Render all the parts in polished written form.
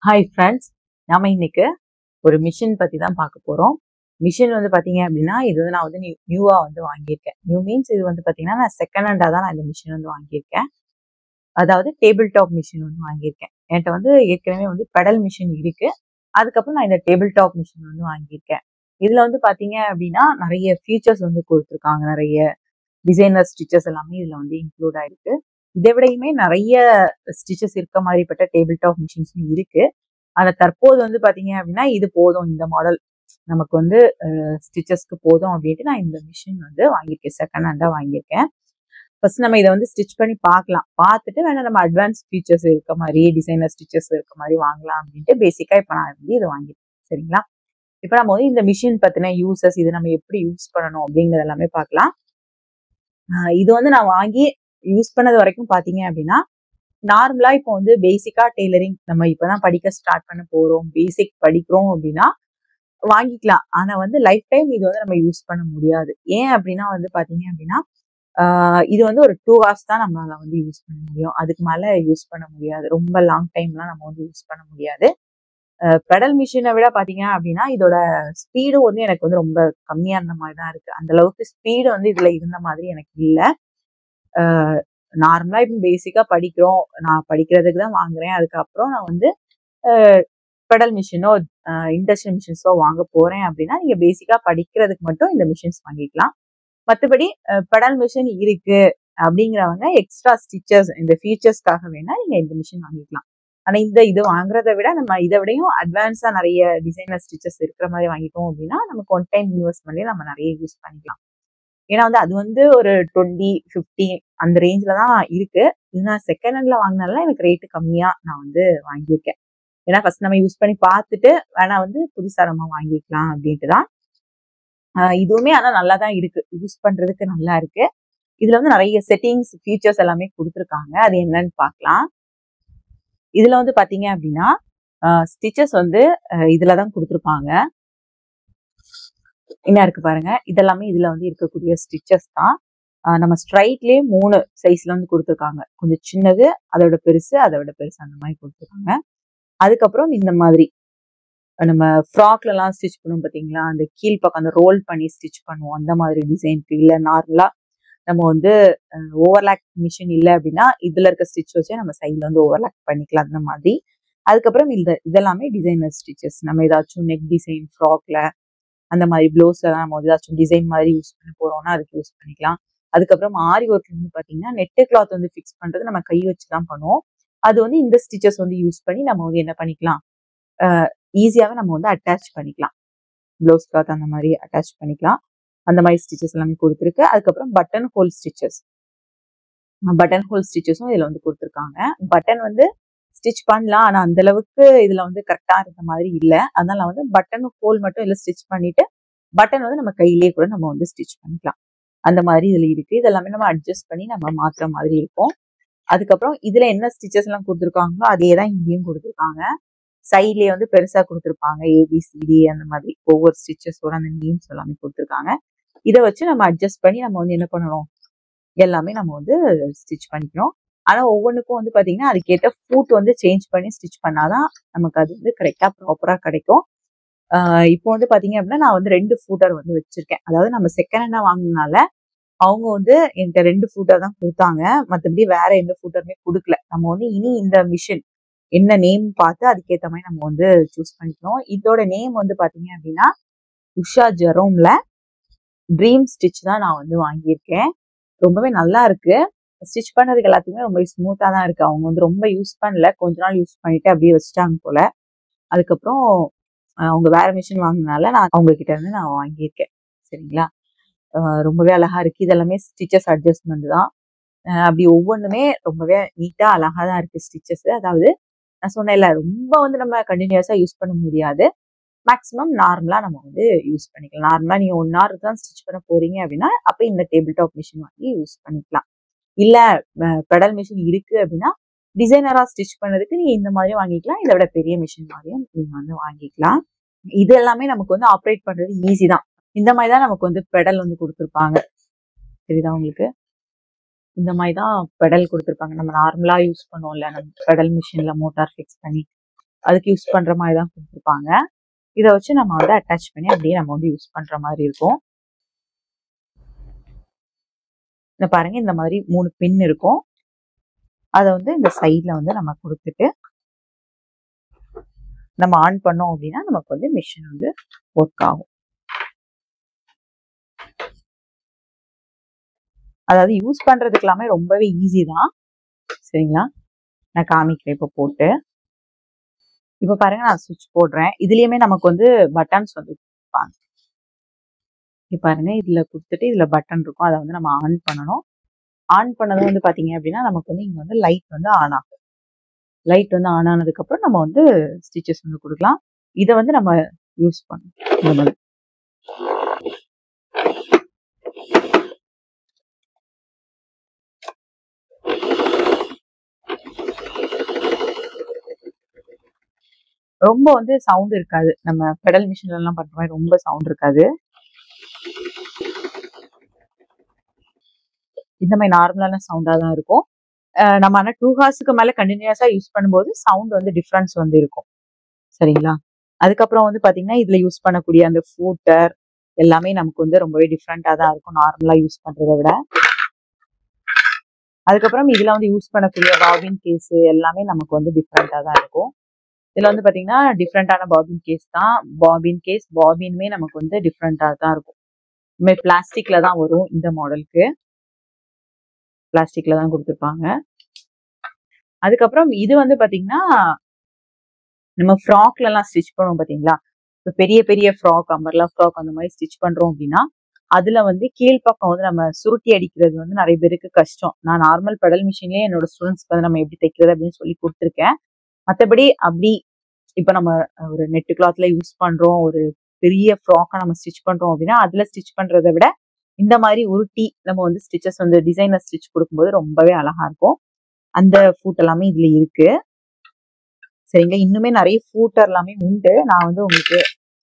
Hi friends, நாம இன்னைக்கு ஒரு மிஷின் பத்தி தான் பார்க்க போறோம். மிஷின் வந்து பாத்தீங்க அப்படின்னா, இது வந்து நான் வந்து நியூவா வந்து வாங்கியிருக்கேன். நியூ மீன்ஸ் இது வந்து பாத்தீங்கன்னா, நான் செகண்ட் ஹேண்டா தான் நான் இந்த மிஷின் வந்து வாங்கியிருக்கேன். அதாவது டேபிள் டாப் மிஷின் வந்து வாங்கியிருக்கேன். என்கிட்ட வந்து ஏற்கனவே வந்து பெடல் மிஷின் இருக்கு. அதுக்கப்புறம் நான் இந்த டேபிள் டாப் மிஷின் வந்து வாங்கியிருக்கேன். இதுல வந்து பாத்தீங்க அப்படின்னா, நிறைய ஃபீச்சர்ஸ் வந்து கொடுத்துருக்காங்க. நிறைய டிசைனர் ஸ்டிச்சஸ் எல்லாமே இதுல வந்து இன்க்ளூட் ஆயிருக்கு. இதை விடையுமே நிறைய ஸ்டிச்சஸ் இருக்க மாதிரிப்பட்ட டேபிள் டாப் மிஷின்ஸும் இருக்கு. ஆனா தற்போது வந்து பாத்தீங்க அப்படின்னா, இது போதும், இந்த மாடல் நமக்கு வந்து ஸ்டிச்சஸ்க்கு போதும் அப்படின்ட்டு நான் இந்த மிஷின் வந்து வாங்கியிருக்கேன். செகண்ட் ஹேண்டா வாங்கியிருக்கேன். ஃபர்ஸ்ட் நம்ம இதை வந்து ஸ்டிச் பண்ணி பார்க்கலாம். பார்த்துட்டு வேணா நம்ம அட்வான்ஸ் ஃபீச்சர்ஸ் இருக்க மாதிரி, டிசைனர் ஸ்டிச்சஸ் இருக்க மாதிரி வாங்கலாம் அப்படின்ட்டு பேசிக்கா இப்போ நான் வந்து இதை வாங்கியிருக்கேன். சரிங்களா? இப்போ நம்ம வந்து இந்த மிஷின் பத்தின யூசஸ், இது நம்ம எப்படி யூஸ் பண்ணணும் அப்படிங்கிறது எல்லாமே பார்க்கலாம். இது வந்து நான் வாங்கி யூஸ் பண்ணது வரைக்கும் பாத்தீங்க அப்படின்னா, நார்மலா இப்போ வந்து பேசிக்கா டெய்லரிங் நம்ம இப்பதான் படிக்க ஸ்டார்ட் பண்ண போறோம், பேசிக் படிக்கிறோம் அப்படின்னா வாங்கிக்கலாம். ஆனா வந்து லைஃப் டைம் இது வந்து நம்ம யூஸ் பண்ண முடியாது. ஏன் அப்படின்னா வந்து பாத்தீங்க அப்படின்னா, இது வந்து ஒரு 2 hours தான் நம்மளால வந்து யூஸ் பண்ண முடியும். அதுக்கு மேல யூஸ் பண்ண முடியாது. ரொம்ப லாங் டைம்லாம் நம்ம வந்து யூஸ் பண்ண முடியாது. பெடல் மிஷினை விட பாத்தீங்க அப்படின்னா, இதோட ஸ்பீடும் வந்து எனக்கு வந்து ரொம்ப கம்மியா இருந்த மாதிரி தான் இருக்கு. அந்த அளவுக்கு ஸ்பீடு வந்து இதுல இருந்த மாதிரி எனக்கு இல்லை. நார்மலா இப்போ பேசிக்கா படிக்கிறோம், நான் படிக்கிறதுக்கு தான் வாங்குறேன். அதுக்கப்புறம் நான் வந்து பெடல் மிஷினோ இண்டஸ்ட்ரியல் மிஷின்ஸோ வாங்க போறேன் அப்படின்னா, நீங்க பேசிக்கா படிக்கிறதுக்கு மட்டும் இந்த மிஷின்ஸ் வாங்கிக்கலாம். மற்றபடி பெடல் மிஷின் இருக்கு அப்படிங்கிறவங்க எக்ஸ்ட்ரா ஸ்டிச்சஸ், இந்த ஃபீச்சர்ஸ்க்காக வேணா நீங்க இந்த மிஷின் வாங்கிக்கலாம். ஆனா இது வாங்குறதை விட நம்ம இதை விடையும் அட்வான்ஸா நிறைய டிசைனர் ஸ்டிச்சஸ் இருக்கிற மாதிரி வாங்கிட்டோம் அப்படின்னா, நமக்கு ஒன் டைம் இன்வெஸ்ட்மெண்ட்லயே நம்ம நிறைய யூஸ் பண்ணிக்கலாம். ஏன்னா வந்து அது வந்து ஒரு 20, 15 அந்த ரேஞ்சில தான் இருக்கு. இது நான் செகண்ட் ஹேண்ட்ல வாங்கினால எனக்கு ரேட்டு கம்மியா நான் வந்து வாங்கியிருக்கேன். ஏன்னா ஃபர்ஸ்ட் நம்ம யூஸ் பண்ணி பார்த்துட்டு வேணா வந்து புதுசா நம்ம வாங்கிக்கலாம் அப்படின்ட்டு தான். இதுவுமே ஆனா நல்லா தான் இருக்கு, யூஸ் பண்றதுக்கு நல்லா இருக்கு. இதுல வந்து நிறைய செட்டிங்ஸ், ஃபீச்சர்ஸ் எல்லாமே கொடுத்துருக்காங்க. அது என்னன்னு பார்க்கலாம். இதுல வந்து பாத்தீங்க அப்படின்னா, ஸ்டிச்சஸ் வந்து இதுலதான் கொடுத்துருப்பாங்க. என்ன இருக்கு பாருங்க, இதெல்லாமே இதுல வந்து இருக்கக்கூடிய ஸ்டிச்சஸ் தான். நம்ம ஸ்ட்ரைட்லயே 3 சைஸ்ல வந்து கொடுத்துருக்காங்க. கொஞ்சம் சின்னது, அதோட பெருசு, அதோட பெருசு, அந்த மாதிரி கொடுத்துருக்காங்க. அதுக்கப்புறம் இந்த மாதிரி நம்ம ஃப்ராக்ல எல்லாம் ஸ்டிச் பண்ணுவோம் பாத்தீங்களா, அந்த கீழ் பக்கம் அந்த ரோல் பண்ணி ஸ்டிச் பண்ணுவோம், அந்த மாதிரி டிசைனுக்கு. இல்ல நார்மலா நம்ம வந்து ஓவர்லாக் மிஷின் இல்லை அப்படின்னா, இதுல இருக்க ஸ்டிச் வச்சு நம்ம சைட்ல வந்து ஓவர்லாக் பண்ணிக்கலாம், அந்த மாதிரி. அதுக்கப்புறம் இதெல்லாமே டிசைனர் ஸ்டிச்சஸ். நம்ம ஏதாச்சும் நெக் டிசைன் ஃப்ராக்ல, அந்த மாதிரி ப்ளவுஸ்ல நம்ம ஏதாச்சும் டிசைன் மாதிரி யூஸ் பண்ண போறோம்னா அதுக்கு யூஸ் பண்ணிக்கலாம். அதுக்கப்புறம் ஆரி ஒர்க்ல வந்து பாத்தீங்கன்னா, நெட்டு கிளாத் வந்து ஃபிக்ஸ் பண்றது நம்ம கை வச்சுதான் பண்ணுவோம். அது வந்து இந்த ஸ்டிச்சஸ் வந்து யூஸ் பண்ணி நம்ம வந்து என்ன பண்ணிக்கலாம், ஈஸியாவே நம்ம வந்து அட்டாச் பண்ணிக்கலாம். ப்ளவுஸ் கிளாத் அந்த மாதிரி அட்டாச் பண்ணிக்கலாம். அந்த மாதிரி ஸ்டிச்சஸ் எல்லாமே கொடுத்துருக்கு. அதுக்கப்புறம் பட்டன் ஹோல் ஸ்டிச்சஸும் இதுல வந்து கொடுத்துருக்காங்க. பட்டன் வந்து ஸ்டிச் பண்ணலாம், ஆனா அந்த அளவுக்கு இதுல வந்து கரெக்டா இருக்க மாதிரி இல்லை. அதனால வந்து பட்டன் ஹோல் மட்டும் இதுல ஸ்டிச் பண்ணிட்டு பட்டன் வந்து நம்ம கையிலேயே கூட நம்ம வந்து ஸ்டிச் பண்ணிக்கலாம். அந்த மாதிரி இதுல இருக்கு. இதெல்லாமே நம்ம அட்ஜஸ்ட் பண்ணி நம்ம மாத்துற மாதிரி இருக்கும். அதுக்கப்புறம் இதுல என்ன ஸ்டிச்சஸ் எல்லாம் கொடுத்துருக்காங்களோ அதே தான் இங்கேயும் கொடுத்துருக்காங்க. சைட்லயே வந்து பெருசா கொடுத்துருப்பாங்க, ABCD அந்த மாதிரி ஒவ்வொரு ஸ்டிச்சஸோட அந்த நேம்ஸ் எல்லாமே கொடுத்துருக்காங்க. இதை வச்சு நம்ம அட்ஜஸ்ட் பண்ணி நம்ம வந்து என்ன பண்ணணும், எல்லாமே நம்ம வந்து ஸ்டிச் பண்ணிக்கணும். ஆனா ஒவ்வொன்றுக்கும் வந்து பாத்தீங்கன்னா அதுக்கேற்ற ஃபூட் வந்து சேஞ்ச் பண்ணி ஸ்டிச் பண்ணாதான் நமக்கு அது வந்து கரெக்டா ப்ராப்பரா கிடைக்கும். இப்போ வந்து பாத்தீங்க அப்படின்னா, நான் வந்து 2 ஃபூட்டர் வந்து வச்சிருக்கேன். அதாவது நம்ம செகண்ட் ஹேண்டா வாங்கினால அவங்க வந்து என்கிட்ட 2 ஃபூட்டர் தான் கொடுத்தாங்க. மற்றபடி வேற எந்த ஃபூட்டருமே கொடுக்கல. நம்ம வந்து இனி இந்த மிஷின் என்ன நேம் பார்த்து அதுக்கேற்ற மாதிரி நம்ம வந்து சூஸ் பண்ணிக்கணும். இதோட நேம் வந்து பாத்தீங்க அப்படின்னா, உஷா ஜெரோம்ல ட்ரீம் ஸ்டிச் தான் நான் வந்து வாங்கியிருக்கேன். ரொம்பவே நல்லா இருக்கு. ஸ்டிச் பண்ணதுக்கு எல்லாத்துக்குமே ரொம்ப ஸ்மூத்தா தான் இருக்கு. அவங்க வந்து ரொம்ப யூஸ் பண்ணல, கொஞ்ச நாள் யூஸ் பண்ணிட்டு அப்படியே வச்சுட்டாங்க போல. அதுக்கப்புறம் அவங்க வேற மிஷின் வாங்கினால நான் அவங்க கிட்ட இருந்து நான் வாங்கியிருக்கேன். சரிங்களா? ரொம்பவே அழகா இருக்கு. இதெல்லாமே ஸ்டிச்சஸ் அட்ஜஸ்ட்மெண்ட் தான். அப்படி ஒவ்வொன்றுமே ரொம்பவே நீட்டா அழகா தான் இருக்கு ஸ்டிச்சஸ். அதாவது நான் சொன்னேன்ல, ரொம்ப வந்து நம்ம கண்டினியூஸா யூஸ் பண்ண முடியாது. மேக்ஸிமம் நார்மலா நம்ம வந்து யூஸ் பண்ணிக்கலாம். நார்மலா நீங்க 1 hour தான் ஸ்டிச் பண்ண போறீங்க அப்படின்னா, அப்ப இந்த டேபிள் டாப் மிஷின் வாங்கி யூஸ் பண்ணிக்கலாம். இல்ல பெடல் மிஷின் இருக்கு அப்படின்னா, டிசைனரா ஸ்டிச் பண்ணதுக்கு நீங்க இந்த மாதிரி வாங்கிக்கலாம். இதை விட பெரிய மிஷின் மாதிரியும் நீங்க வந்து வாங்கிக்கலாம். இது எல்லாமே நமக்கு வந்து ஆப்ரேட் பண்றது ஈஸி தான். இந்த மாதிரி தான் நமக்கு வந்து பெடல் வந்து கொடுத்துருப்பாங்க. தெரியுதா உங்களுக்கு? இந்த மாதிரி தான் பெடல் கொடுத்துருப்பாங்க. நம்ம நார்மலா யூஸ் பண்ணுவோம்ல, நம்ம பெடல் மிஷின்ல மோட்டார் ஃபிக்ஸ் பண்ணி அதுக்கு யூஸ் பண்ற மாதிரி தான் கொடுத்துருப்பாங்க. இதை வச்சு நம்ம வந்து அட்டாச் பண்ணி அப்படியே நம்ம வந்து யூஸ் பண்ற மாதிரி இருக்கும். இந்த பாருங்க, இந்த மாதிரி 3 பின் இருக்கும். அதை வந்து இந்த சைட்ல வந்து நம்ம கொடுத்துட்டு நம்ம ஆன் பண்ணோம் அப்படின்னா நமக்கு வந்து மிஷின் வந்து ஒர்க் ஆகும். அதாவது யூஸ் பண்றதுக்கு எல்லாமே ரொம்பவே ஈஸி தான். சரிங்களா, நான் காமிக்கிறேன் இப்போ போட்டு. இப்போ பாருங்க, நான் சுவிட்ச் போடுறேன். இதுலயுமே நமக்கு வந்து பட்டன்ஸ் வந்து கொடுப்பாங்க. இப்போ பாருங்க, இதுல கொடுத்துட்டு இதுல பட்டன் இருக்கும். அதை வந்து நம்ம ஆன் பண்ணணும். ஆன் பண்ணதும் வந்து பாத்தீங்க அப்படின்னா நமக்கு வந்து இங்க வந்து லைட் வந்து ஆன் ஆகும். லைட் வந்து ஆன் ஆனதுக்கு அப்புறம் நம்ம வந்து ஸ்டிச்சஸ் வந்து கொடுக்கலாம். இதை வந்து நம்ம யூஸ் பண்ணணும். ரொம்ப வந்து சவுண்ட் இருக்காது. நம்ம பெடல் மிஷின்ல எல்லாம் பண்ற மாதிரி ரொம்ப சவுண்ட் இருக்காது. இந்த மாதிரி நார்மலான சவுண்டா தான் இருக்கும். நம்ம ஆனா 2 ஹார்ஸ்க்கு மேல கண்டினியூஸா யூஸ் பண்ணும்போது சவுண்ட் வந்து டிஃபரன்ஸ் வந்து இருக்கும். சரிங்களா, அதுக்கப்புறம் வந்து பாத்தீங்கன்னா இதுல யூஸ் பண்ணக்கூடிய அந்த ஃபூட்டர் எல்லாமே நமக்கு வந்து ரொம்பவே டிஃப்ரெண்டா தான் இருக்கும் நார்மலா யூஸ் பண்றதை விட. அதுக்கப்புறம் இதுல வந்து யூஸ் பண்ணக்கூடிய பாபின் கேஸ் எல்லாமே நமக்கு வந்து டிஃப்ரெண்டா தான் இருக்கும். இதுல வந்து பாத்தீங்கன்னா டிஃப்ரெண்டான பாபின் கேஸ் தான். பாபினுமே நமக்கு வந்து டிஃப்ரெண்டா தான் இருக்கும். பிளாஸ்டிக்ல தான் வரும். இந்த மாடலுக்கு பிளாஸ்டிக்ல தான் கொடுத்துருப்பாங்க. அதுக்கப்புறம் இது வந்து பாத்தீங்கன்னா நம்ம ஃப்ராக்ல எல்லாம் ஸ்டிச் பண்ணுவோம் பாத்தீங்களா. இப்போ பெரிய பெரிய ஃப்ராக், அம்பர்லா ஃப்ராக் அந்த மாதிரி ஸ்டிச் பண்றோம் அப்படின்னா அதுல வந்து கீழ்ப்பக்கம் வந்து நம்ம சுருட்டி அடிக்கிறது வந்து நிறைய பேருக்கு கஷ்டம். நான் நார்மல் பெடல் மிஷின்லயே என்னோட ஸ்டூடெண்ட்ஸ்க்கு வந்து நம்ம எப்படி தைக்கிறது அப்படின்னு சொல்லி கொடுத்துருக்கேன். மற்றபடி அப்படி இப்போ நம்ம ஒரு நெட்டு கிளாத்ல யூஸ் பண்றோம், ஒரு பெரிய ஃப்ராக்கை நம்ம ஸ்டிச் பண்றோம் அப்படின்னா அதுல ஸ்டிச் பண்றதை விட இந்த மாதிரி உருட்டி நம்ம வந்து ஸ்டிச்சஸ் வந்து டிசைனர் ஸ்டிச் கொடுக்கும்போது ரொம்பவே அழகா இருக்கும். அந்த ஃபூட் எல்லாமே இதுல இருக்கு. சரிங்களா, இன்னுமே நிறைய ஃபூட்டர் எல்லாமே உண்டு. நான் வந்து உங்களுக்கு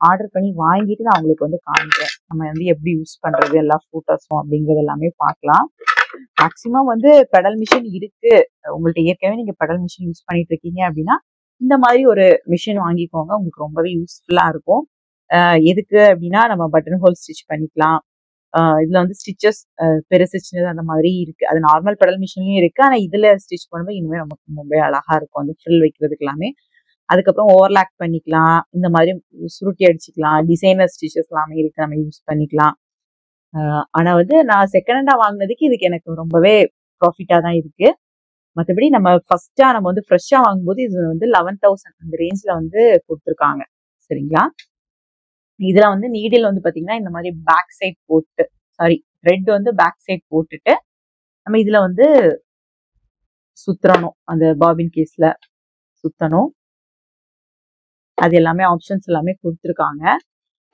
ஆர்டர் பண்ணி வாங்கிட்டு நான் உங்களுக்கு வந்து காமிக்கிறேன். நம்ம வந்து எப்படி யூஸ் பண்றது எல்லா ஃபூட்டர்ஸும் அப்படிங்கிறது எல்லாமே பார்க்கலாம். மேக்சிமம் வந்து பெடல் மிஷின் இருக்கு. உங்கள்ட்ட ஏற்கனவே நீங்க பெடல் மிஷின் யூஸ் பண்ணிட்டு இருக்கீங்க அப்படின்னா இந்த மாதிரி ஒரு மிஷின் வாங்கிக்கோங்க. உங்களுக்கு ரொம்பவே யூஸ்ஃபுல்லா இருக்கும். எதுக்கு அப்படின்னா நம்ம பட்டன் ஹோல் ஸ்டிச் பண்ணிக்கலாம். இதுல வந்து ஸ்டிச்சஸ் பெருசு சின்னது அந்த மாதிரி இருக்கு. அது நார்மல் பெடல் மிஷின்லயும் இருக்கு. ஆனா இதுல ஸ்டிச் பண்ணும்போது இனிமே நமக்கு ரொம்ப அழகா இருக்கும். அந்த ஃப்ரில் வைக்கிறதுக்கு எல்லாமே. அதுக்கப்புறம் ஓவர்லாக் பண்ணிக்கலாம். இந்த மாதிரி சுருட்டி அடிச்சுக்கலாம். டிசைனர் ஸ்டிச்சஸ் எல்லாமே இருக்கு, நம்ம யூஸ் பண்ணிக்கலாம். ஆனா வந்து நான் செகண்ட் ஹேண்டா வாங்கினதுக்கு இதுக்கு எனக்கு ரொம்பவே ப்ராஃபிட்டா தான் இருக்கு. மற்றபடி நம்ம ஃபர்ஸ்டா நம்ம வந்து ஃப்ரெஷ்ஷா வாங்கும்போது இது வந்து 11,000 அந்த ரேஞ்ச்ல வந்து கொடுத்துருக்காங்க. சரிங்களா, இதுல வந்து நீடில் வந்து பாத்தீங்கன்னா இந்த மாதிரி பேக் சைட் போட்டு த்ரெட் வந்து பேக் சைட் போட்டுட்டு நம்ம இதுல வந்து சுத்தணும். அந்த பாபின் கேஸ்ல சுத்தணும். அது எல்லாமே ஆப்ஷன்ஸ் எல்லாமே கொடுத்துருக்காங்க.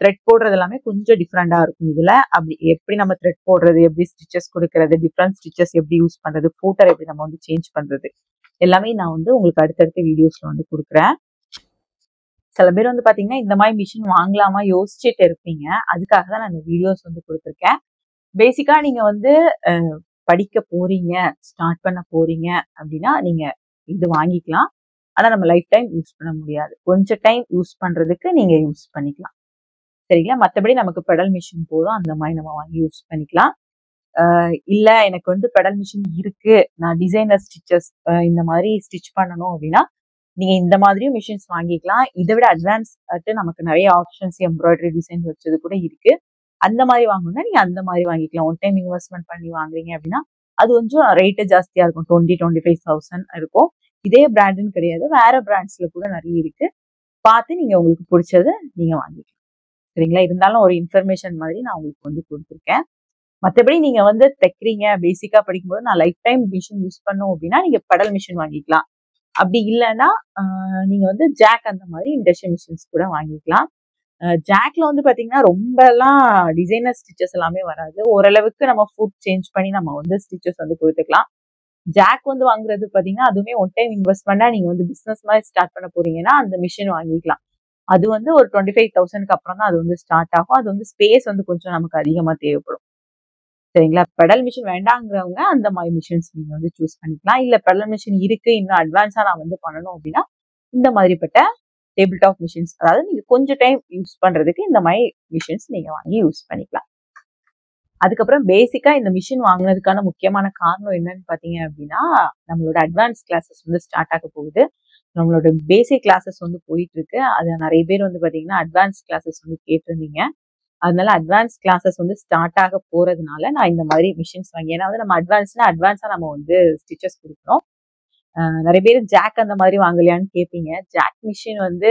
த்ரெட் போடுறது எல்லாமே கொஞ்சம் டிஃப்ரெண்டா இருக்கும் இதுல. அப்படி எப்படி நம்ம த்ரெட் போடுறது, எப்படி ஸ்டிச்சஸ் கொடுக்கறது, டிஃப்ரெண்ட் ஸ்டிச்சஸ் எப்படி யூஸ் பண்றது, ஃபூட்டர் எப்படி நம்ம வந்து சேஞ்ச் பண்றது எல்லாமே நான் வந்து உங்களுக்கு அடுத்தடுத்த வீடியோஸ்ல வந்து கொடுக்குறேன். சில பேர் வந்து பாத்தீங்கன்னா இந்த மாதிரி மிஷின் வாங்கலாமா யோசிச்சுட்டு இருப்பீங்க. அதுக்காக தான் நான் இந்த வீடியோஸ் வந்து கொடுத்துருக்கேன். பேசிக்கா நீங்க வந்து படிக்க போறீங்க, ஸ்டார்ட் பண்ண போறீங்க அப்படின்னா நீங்க இது வாங்கிக்கலாம். ஆனா நம்ம லைஃப் டைம் யூஸ் பண்ண முடியாது. கொஞ்சம் டைம் யூஸ் பண்றதுக்கு நீங்க யூஸ் பண்ணிக்கலாம். சரிங்களா, மற்றபடி நமக்கு பெடல் மிஷின் போதும். அந்த மாதிரி நம்ம வாங்கி யூஸ் பண்ணிக்கலாம். இல்ல எனக்கு வந்து பெடல் மிஷின் இருக்கு, நான் டிசைனர் ஸ்டிச்சஸ் இந்த மாதிரி ஸ்டிச் பண்ணணும் அப்படின்னா நீங்க இந்த மாதிரியும் மிஷின்ஸ் வாங்கிக்கலாம். இதை விட அட்வான்ஸ் நமக்கு நிறைய ஆப்ஷன்ஸ் எம்ப்ராய்டரி டிசைன் வச்சது கூட இருக்கு. அந்த மாதிரி வாங்கணும்னா நீங்க அந்த மாதிரி வாங்கிக்கலாம். ஒன் டைம் இன்வெஸ்ட்மெண்ட் பண்ணி வாங்குறீங்க அப்படின்னா அது கொஞ்சம் ரேட்டு ஜாஸ்தியா இருக்கும். 20-25,000 இருக்கும். இதே பிராண்டுன்னு கிடையாது, வேற பிராண்ட்ஸ்ல கூட நிறைய இருக்கு. பார்த்து நீங்க உங்களுக்கு பிடிச்சது நீங்க வாங்கிக்கலாம். சரிங்களா, இருந்தாலும் ஒரு இன்ஃபர்மேஷன் மாதிரி நான் உங்களுக்கு வந்து கொடுத்துருக்கேன். மற்றபடி நீங்க வந்து தைக்கிறீங்க, பேசிக்கா படிக்கும்போது நான் லைஃப் டைம் மிஷின் யூஸ் பண்ணும் அப்படின்னா நீங்க பெடல் மிஷின் வாங்கிக்கலாம். அப்படி இல்லைன்னா நீங்க வந்து ஜாக் அந்த மாதிரி இண்டஸ்ட்ரியல் மிஷின்ஸ் கூட வாங்கிக்கலாம். ஜாக்ல வந்து பாத்தீங்கன்னா ரொம்ப எல்லாம் டிசைனர் ஸ்டிச்சஸ் எல்லாமே வராது. ஓரளவுக்கு நம்ம ஃபுட் சேஞ்ச் பண்ணி நம்ம வந்து ஸ்டிச்சஸ் வந்து கொடுத்துக்கலாம். ஜாக் வந்து வாங்குறது பாத்தீங்கன்னா அதுவுமே ஒன் டைம் இன்வெஸ்ட்மெண்டா நீங்க வந்து பிசினஸ் மாதிரி ஸ்டார்ட் பண்ண போறீங்கன்னா அந்த மிஷின் வாங்கிக்கலாம். அது வந்து ஒரு 25,000க்கு அப்புறம் தான் அது வந்து ஸ்டார்ட் ஆகும். அது வந்து ஸ்பேஸ் வந்து கொஞ்சம் நமக்கு அதிகமா தேவைப்படும். சரிங்களா, பெடல் மிஷின் வேண்டாங்கிறவங்க அந்த மாதிரி மிஷின்ஸ் நீங்க வந்து சூஸ் பண்ணிக்கலாம். இல்ல பெடல் மிஷின் இருக்கு, இன்னும் அட்வான்ஸா நான் வந்து பண்ணணும் அப்படின்னா இந்த மாதிரிப்பட்ட டேபிள் டாப் மிஷின்ஸ், அதாவது நீங்க கொஞ்சம் டைம் யூஸ் பண்றதுக்கு இந்த மாதிரி மிஷின்ஸ் நீங்க வாங்கி யூஸ் பண்ணிக்கலாம். அதுக்கப்புறம் பேசிக்கா இந்த மிஷின் வாங்கினதுக்கான முக்கியமான காரணம் என்னன்னு பாத்தீங்க அப்படின்னா, நம்மளோட அட்வான்ஸ் கிளாஸஸ் வந்து ஸ்டார்ட் ஆக போகுது. நம்மளோட பேசிக் கிளாஸஸ் வந்து போயிட்டு இருக்கு. அது நிறைய பேர் வந்து பாத்தீங்கன்னா அட்வான்ஸ் கிளாஸஸ் வந்து கேட்டிருந்தீங்க. அதனால அட்வான்ஸ் கிளாஸஸ் வந்து ஸ்டார்ட் ஆக போறதுனால நான் இந்த மாதிரி மிஷின்ஸ் வாங்கி, ஏன்னா வந்து நம்ம அட்வான்ஸா நம்ம வந்து ஸ்டிச்சஸ் கொடுக்கணும். நிறைய பேர் ஜாக் அந்த மாதிரி வாங்கலையான்னு கேட்பீங்க. ஜாக் மிஷின் வந்து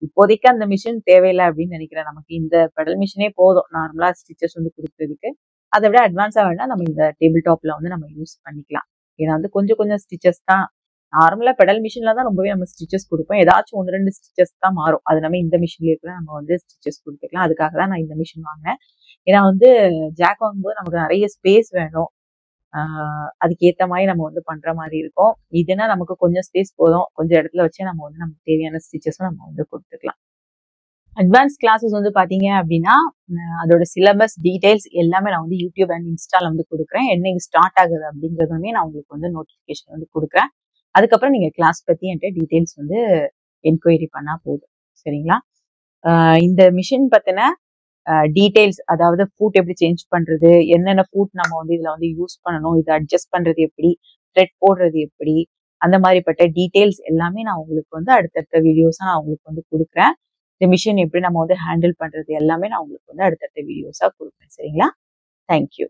இப்போதைக்கு அந்த மிஷின் தேவையில்லை அப்படின்னு நினைக்கிறேன். நமக்கு இந்த பெடல் மிஷினே போதும் நார்மலா ஸ்டிச்சஸ் வந்து கொடுக்கறதுக்கு. அதை விட அட்வான்ஸா வேணா நம்ம இந்த டேபிள் டாப்ல வந்து நம்ம யூஸ் பண்ணிக்கலாம். ஏன்னா வந்து கொஞ்சம் கொஞ்சம் ஸ்டிச்சஸ் தான். நார்மலா பெடல் மிஷின்ல தான் ரொம்பவே நம்ம ஸ்டிச்சஸ் கொடுப்போம். ஏதாச்சும் 1-2 ஸ்டிச்சஸ் தான் மாறும். அது நம்ம இந்த மிஷின்ல இருக்கிற நம்ம வந்து ஸ்டிச்சஸ் கொடுத்துக்கலாம். அதுக்காக தான் நான் இந்த மிஷின் வாங்கினேன். ஏன்னா வந்து ஜாக் வாங்கும்போது நமக்கு நிறைய ஸ்பேஸ் வேணும். அதுக்கு ஏத்த மாதிரி நம்ம வந்து பண்ற மாதிரி இருக்கும். இதுனா நமக்கு கொஞ்சம் ஸ்பேஸ் போதும். கொஞ்சம் இடத்துல வச்சு நம்ம வந்து நமக்கு தேவையான ஸ்டிச்சஸும் நம்ம வந்து கொடுத்துக்கலாம். அட்வான்ஸ் கிளாஸஸ் வந்து பாத்தீங்க அப்படின்னா அதோட சிலபஸ் டீடைல்ஸ் எல்லாமே நான் வந்து யூடியூப் அண்ட் இன்ஸ்டால வந்து கொடுக்குறேன். என்னைக்கு ஸ்டார்ட் ஆகுது அப்படிங்கிறதுமே நான் உங்களுக்கு வந்து நோட்டிபிகேஷன் வந்து கொடுக்குறேன். அதுக்கப்புறம் நீங்க கிளாஸ் பத்தி என்கிட்ட டீடைல்ஸ் வந்து என்கொயரி பண்ணா போதும். சரிங்களா? இந்த மிஷின் பத்தின டீடைல்ஸ், அதாவது ஃபூட் எப்படி சேஞ்ச் பண்றது, என்னென்ன ஃபூட் நம்ம வந்து இதுல வந்து யூஸ் பண்ணணும், இதை அட்ஜஸ்ட் பண்றது எப்படி, த்ரெட் போடுறது எப்படி, அந்த மாதிரிப்பட்ட டீடைல்ஸ் எல்லாமே நான் உங்களுக்கு வந்து அடுத்தடுத்த வீடியோஸா நான் உங்களுக்கு வந்து கொடுக்குறேன். இந்த மிஷின் எப்படி நம்ம வந்து ஹேண்டில் பண்றது எல்லாமே நான் உங்களுக்கு வந்து அடுத்தடுத்த வீடியோஸா கொடுக்குறேன். சரிங்களா? தேங்க்யூ.